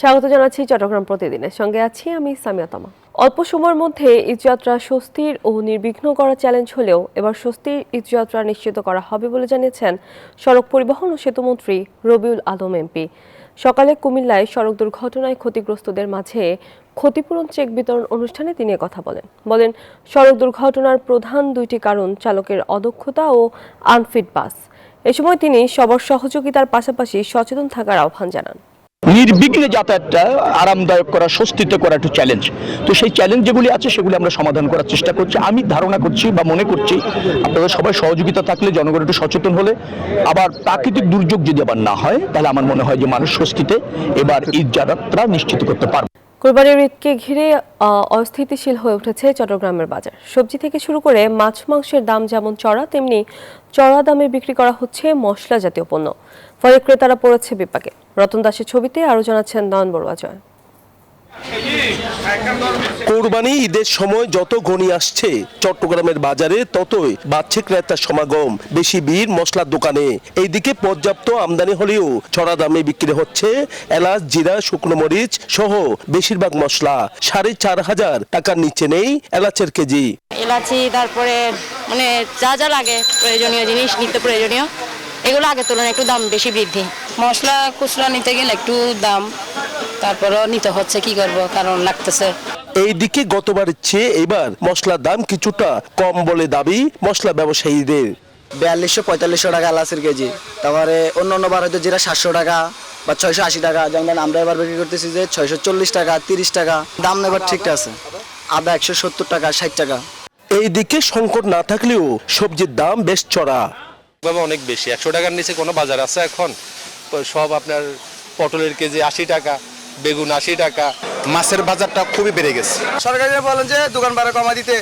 স্বাগত জানাচ্ছি চট্টগ্রাম প্রতিদিনের সঙ্গে আছি আমি সামিয়া তমা। অল্প সময়ের মধ্যে ঈদযাত্রা স্বস্তির ও নির্বিঘ্ন করা চ্যালেঞ্জ হলেও এবার স্বস্তির ঈদযাত্রা নিশ্চিত করা হবে বলে জানিয়েছেন সড়ক পরিবহন ও সেতুমন্ত্রী রবিউল আলম এমপি। সকালে কুমিল্লায় সড়ক দুর্ঘটনায় ক্ষতিগ্রস্তদের মাঝে ক্ষতিপূরণ চেক বিতরণ অনুষ্ঠানে তিনি কথা বলেন সড়ক দুর্ঘটনার প্রধান দুইটি কারণ চালকের অদক্ষতা ও আনফিট বাস। এ সময় তিনি সবার সহযোগিতার পাশাপাশি সচেতন থাকার আহ্বান জানান। নির্বিঘ্নে যাতায়াতটা আরামদায়ক করা, স্বস্তিতে করা একটু চ্যালেঞ্জ। তো সেই চ্যালেঞ্জ যেগুলি আছে সেগুলি আমরা সমাধান করার চেষ্টা করছি। আমি ধারণা করছি বা মনে করছি আপনাদের সবাই সহযোগিতা থাকলে, জনগণ একটু সচেতন হলে, আবার প্রাকৃতিক দুর্যোগ যদি আবার না হয়, তাহলে আমার মনে হয় যে মানুষ স্বস্তিতে এবার ঈদ যাত্রা নিশ্চিত করতে পারবে। কোরবানির ঈদকে ঘিরে অস্থিতিশীল হয়ে উঠেছে চট্টগ্রামের বাজার। সবজি থেকে শুরু করে মাছ মাংসের দাম যেমন চড়া, তেমনি চড়া দামে বিক্রি করা হচ্ছে মশলা জাতীয় পণ্য। ফলে ক্রেতারা পড়েছে বিপাকে। রতন দাসের ছবিতে আরও জানাচ্ছেন নয়ন বড়ুয়া জয়। কোরবানি ঈদের সময় যত ঘনিয়ে আসছে চট্টগ্রামের বাজারে ততই বাড়ছে ক্রেতার সমাগম। বেশি ভিড় মশলার দোকানে। এইদিকে পর্যাপ্ত আমদানি হলেও চড়া দামে বিক্রি হচ্ছে এলাচ, জিরা, শুকনো মরিচ সহ বেশিরভাগ মশলা। 4,500 টাকার নিচে নেই এলাচের কেজি। এলাচি, তারপরে মানে যা যা লাগে প্রয়োজনীয় জিনিস, নিত্য প্রয়োজনীয়, এগুলো আগের তুলনায় একটু দাম বেশি বৃদ্ধি। মশলা খুচরা নিতে গেলে একটু দাম, তারপরও নিতে হচ্ছে, কি করব, কারণ লাগতেছে। এইদিকে গতবারের চেয়ে এবার মশলার দাম কিছুটা কম বলে দাবি মশলা ব্যবসায়ীদের। 4200-4500 টাকা এলাচের কেজি। তারপরে অন্য বার হয়তো যেটা 700 টাকা বা 680 টাকা, যেমন আমরা এবার বিক্রি করতেছি যে 640 টাকা, 30 টাকা দাম। এবার ঠিক আছে, আদা 170 টাকা, 60 টাকা। এইদিকে সংকট না থাকলেও সবজির দাম বেশ চড়া। অনেক বেশি, 100 টাকার নিচে কোনো বাজার আছে এখন? সব আপনার পটলের কেজি 80 টাকা, বেগুন 80 টাকা। মাছের বাজারটা খুবই বেড়ে গেছে। সরকারের বলেন যে দোকান ভাড়া কমা দিতে,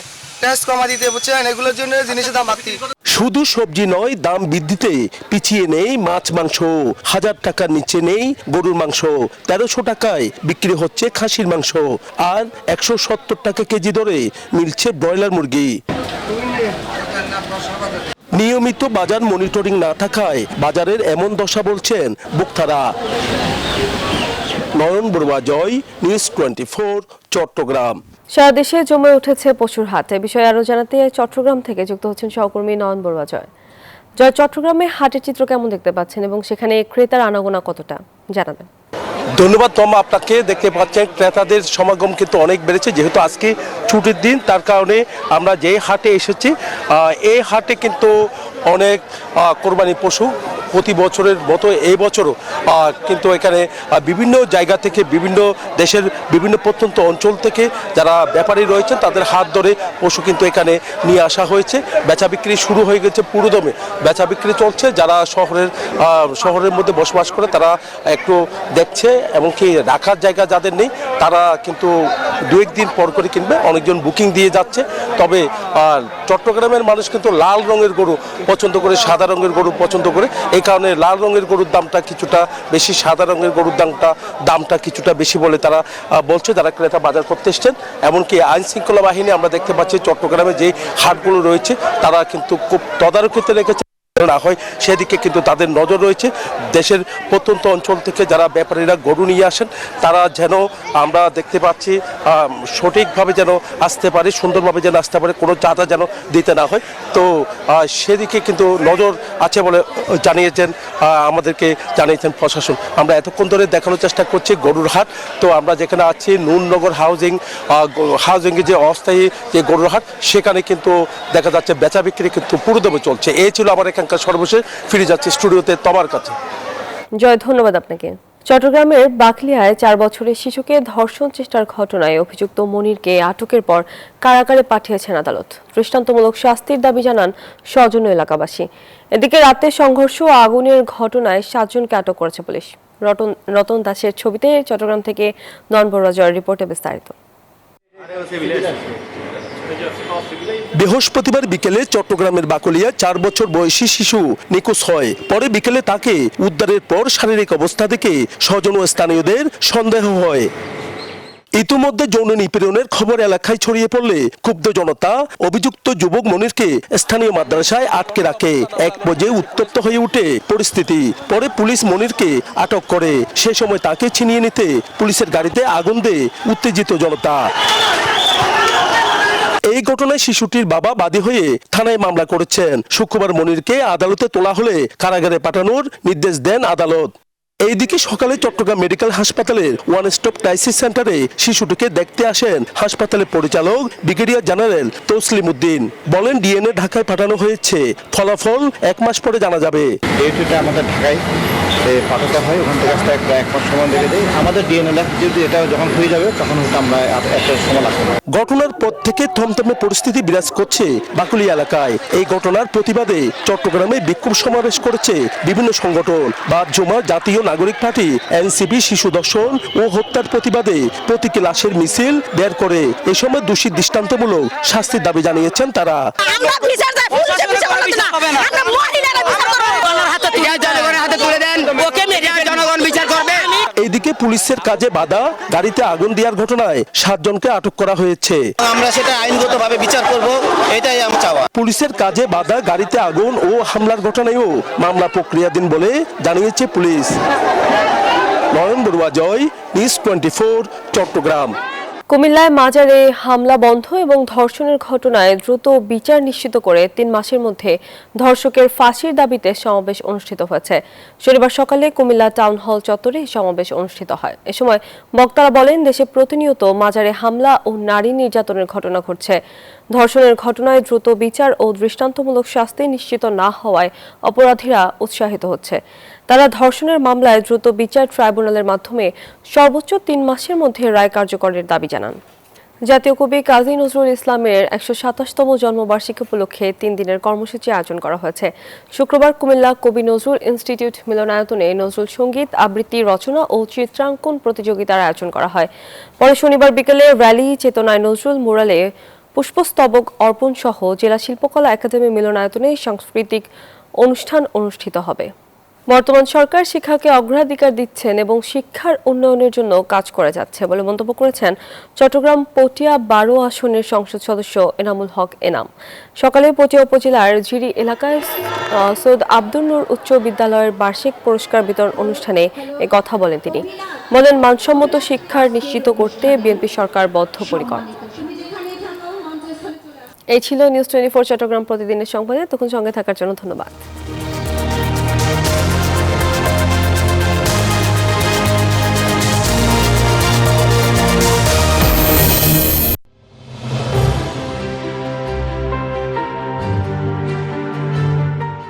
ট্যাক্স কমা দিতে, বুঝছেন, এগুলোর জন্য জিনিসের দাম বাড়তি। শুধু সবজি নয়, দাম বৃদ্ধিতে পিছিয়ে নেই মাছ মাংস। 1000 টাকার নিচে নেই গরুর মাংস। 1300 টাকায় বিক্রি হচ্ছে খাসির মাংস, আর 170 টাকা কেজি দরে মিলছে ব্রয়লার মুরগি। নিয়মিত বাজার মনিটরিং না থাকায় বাজারের এমন দশা বলছেন ভোক্তারা। নয়ন বড়ুয়া জয়, নিউজ 24, চট্টগ্রাম। সারা দেশে জমে উঠেছে পশুর হাট। এ বিষয়ে আরো জানাতে চট্টগ্রাম থেকে যুক্ত হচ্ছেন সহকর্মী নয়ন বড়ুয়া জয়। চট্টগ্রামে হাটের চিত্র কেমন দেখতে পাচ্ছেন এবং সেখানে ক্রেতার আনাগোনা কতটা জানাবেন? ধন্যবাদ তমা, আপনাকে। দেখতে পাচ্ছেন ক্রেতাদের সমাগম কিন্তু অনেক বেড়েছে, যেহেতু আজকে ছুটির দিন, তার কারণে আমরা যে হাটে এসেছি এই হাটে কিন্তু অনেক কোরবানি পশু প্রতি বছরের মতো এই বছরও কিন্তু এখানে বিভিন্ন জায়গা থেকে, বিভিন্ন দেশের বিভিন্ন প্রত্যন্ত অঞ্চল থেকে যারা ব্যাপারী রয়েছেন তাদের হাত ধরে পশু কিন্তু এখানে নিয়ে আসা হয়েছে। বেচা বিক্রি শুরু হয়ে গেছে পুরোদমে, বেচা বিক্রি চলছে। যারা শহরের মধ্যে বসবাস করে তারা একটু দেখছে, এমনকি রাখার জায়গা যাদের নেই তারা কিন্তু 2-1 দিন পর করে কিনবে। অনেকজন বুকিং দিয়ে যাচ্ছে। তবে চট্টগ্রামের মানুষ কিন্তু লাল রঙের গরু পছন্দ করে, সাদা রঙের গরু পছন্দ করে। এই কারণে লাল রঙের গরুর দামটা কিছুটা বেশি, সাদা রঙের গরুর দামটা কিছুটা বেশি বলে তারা বলছে, যারা ক্রেতা বাজার করতে এসছেন। এমনকি আইন শৃঙ্খলা বাহিনী আমরা দেখতে পাচ্ছি চট্টগ্রামে যে হাটগুলো রয়েছে তারা কিন্তু খুব তদারকিতে রেখেছে না হয় সেদিকে কিন্তু তাদের নজর রয়েছে। দেশের প্রত্যন্ত অঞ্চল থেকে যারা ব্যাপারীরা গরু নিয়ে আসেন তারা যেন, আমরা দেখতে পাচ্ছি, সঠিকভাবে যেন আসতে পারে, সুন্দরভাবে যেন আসতে পারে, কোনো চাঁদা যেন দিতে না হয়। তো সেদিকে কিন্তু নজর আছে বলে আমাদেরকে জানিয়েছেন প্রশাসন। আমরা এতক্ষণ ধরে দেখানোর চেষ্টা করছি গরুর হাট। তো আমরা যেখানে আছি নুরনগর হাউজিংয়ে যে অস্থায়ী যে গরুর হাট, সেখানে কিন্তু দেখা যাচ্ছে বেচা বিক্রি কিন্তু পুরোদমে চলছে। এই ছিল আমার এখানকার সর্বশেষ। ফিরে যাচ্ছে স্টুডিওতে তোমার কাছে। জয়, ধন্যবাদ আপনাকে। চট্টগ্রামের বাকলিয়ায় 4 বছরের শিশুকে ধর্ষণ চেষ্টার ঘটনায় অভিযুক্ত মনিরকে আটকের পর কারাগারে পাঠিয়েছেন আদালত। দৃষ্টান্তমূলক শাস্তির দাবি জানান স্বজন এলাকাবাসী। এদিকে রাতে সংঘর্ষ ও আগুনের ঘটনায় 7 জনকে আটক করেছে পুলিশ। রতন দাসের ছবিতে চট্টগ্রাম থেকে নয়ন বড়ুয়া জয়ের রিপোর্টে বিস্তারিত। বৃহস্পতিবার বিকেলে চট্টগ্রামের বাকলিয়া 4 বছর বয়সী শিশু নিখোঁজ হয়। পরে বিকেলে তাকে উদ্ধারের পর শারীরিক অবস্থা থেকে স্বজন ও স্থানীয়দের সন্দেহ হয়। ইতিমধ্যে যৌন নিপীড়নের খবর এলাকায় ছড়িয়ে পড়লে ক্ষুব্ধ জনতা অভিযুক্ত যুবক মনিরকে স্থানীয় মাদ্রাসায় আটকে রাখে। এক পর্যায়ে উত্তপ্ত হয়ে ওঠে পরিস্থিতি। পরে পুলিশ মনিরকে আটক করে। সে সময় তাকে ছিনিয়ে নিতে পুলিশের গাড়িতে আগুন দেয় উত্তেজিত জনতা। এই ঘটনায় শিশুটির বাবা বাদী হয়ে থানায় মামলা করেছেন। শুক্রবার মনিরকে আদালতে তোলা হলে কারাগারে পাঠানোর নির্দেশ দেন আদালত। এইদিকে সকালে চট্টগ্রাম মেডিকেল হাসপাতালের ওয়ান স্টপ ক্রাইসিস সেন্টারে শিশুটিকে দেখতে আসেন হাসপাতালের পরিচালক ব্রিগেডিয়ার জেনারেল তসলিম উদ্দিন। বলেন, ডিএনএ ঢাকায় পাঠানো হয়েছে, ফলাফল 1 মাস পরে জানা যাবে। ডিএনএটা আমাদের ঢাকায় পাঠাতে হয়, ওখান থেকে আসতে একটা 1 মাস সময় লেগে যায়। আমাদের ডিএনএ যদি এটা যখন হয়ে যাবে তখন হয়তো আমরা একটা সময় লাগবে না। ঘটনার পর থেকে থমথমে পরিস্থিতি বিরাজ করছে বাকুলিয়া এলাকায়। এই ঘটনার প্রতিবাদে চট্টগ্রামে বিক্ষোভ সমাবেশ করেছে বিভিন্ন সংগঠন। বাদ জমা জাতীয় নাগরিক পার্টি, এনসিপি শিশু দর্শন ও হত্যার প্রতিবাদে প্রতীকী লাশের মিছিল বের করে এই সময় দোষী দৃষ্টান্তমূলক শাস্তির দাবি জানিয়েছেন তারা। এইদিকে পুলিশের কাজে বাধা, গাড়িতে আগুন দেওয়ার ঘটনায় 7 জনকে আটক করা হয়েছে। আমরা সেটা আইনগতভাবে বিচার করব, এটাই আমার চাওয়া। পুলিশের কাজে বাধা, গাড়িতে আগুন ও হামলার ঘটনায়ও মামলা প্রক্রিয়াধীন বলে জানিয়েছে পুলিশ। নয়ন বড়ুয়া জয়, নিউজ 24, চট্টগ্রাম। কুমিল্লায় মাজারে হামলা বন্ধ এবং ধর্ষণের ঘটনায় দ্রুত বিচার নিশ্চিত করে 3 মাসের মধ্যে ধর্ষকের ফাঁসির দাবিতে সমাবেশ অনুষ্ঠিত হয়েছে। শনিবার সকালে কুমিল্লা টাউন হল চত্বরে সমাবেশ অনুষ্ঠিত হয়। এ সময় বক্তারা বলেন, দেশে প্রতিনিয়ত মাজারে হামলা ও নারী নির্যাতনের ঘটনা ঘটছে। ধর্ষণের ঘটনায় দ্রুত বিচার ও দৃষ্টান্তমূলক শাস্তি নিশ্চিত না হওয়ায় অপরাধীরা উৎসাহিত হচ্ছে। তারা ধর্ষণের মামলায় দ্রুত বিচার ট্রাইব্যুনালের মাধ্যমে সর্বোচ্চ 3 মাসের মধ্যে রায় কার্যকরের দাবি জানান। জাতীয় কবি কাজী নজরুল ইসলামের 127তম জন্মবার্ষিকী উপলক্ষে 3 দিনের কর্মসূচি আয়োজন করা হয়েছে। শুক্রবার কুমিল্লা কবি নজরুল ইনস্টিটিউট মিলনায়তনে নজরুল সঙ্গীত, আবৃত্তি, রচনা ও চিত্রাঙ্কন প্রতিযোগিতার আয়োজন করা হয়। পরে শনিবার বিকেলে র্যালি, চেতনায় নজরুল মুরালে পুষ্পস্তবক অর্পণ সহ জেলা শিল্পকলা একাডেমি মিলনায়তনে সাংস্কৃতিক অনুষ্ঠান অনুষ্ঠিত হবে। বর্তমান সরকার শিক্ষাকে অগ্রাধিকার দিচ্ছেন এবং শিক্ষার উন্নয়নের জন্য কাজ করে যাচ্ছে বলে মন্তব্য করেছেন চট্টগ্রাম পটিয়া 12 আসনের সংসদ সদস্য এনামুল হক এনাম। সকালে পটিয়া উপজেলার ঝিরি এলাকায় সৈয়দ আব্দুল নূর উচ্চ বিদ্যালয়ের বার্ষিক পুরস্কার বিতরণ অনুষ্ঠানে এ কথা বলেন তিনি। বলেন, মানসম্মত শিক্ষার নিশ্চিত করতে বিএনপি সরকার বদ্ধপরিকর। এই ছিল নিউজ 24 চট্টগ্রাম প্রতিদিনের সংবাদে। তখন সঙ্গে থাকার জন্য ধন্যবাদ।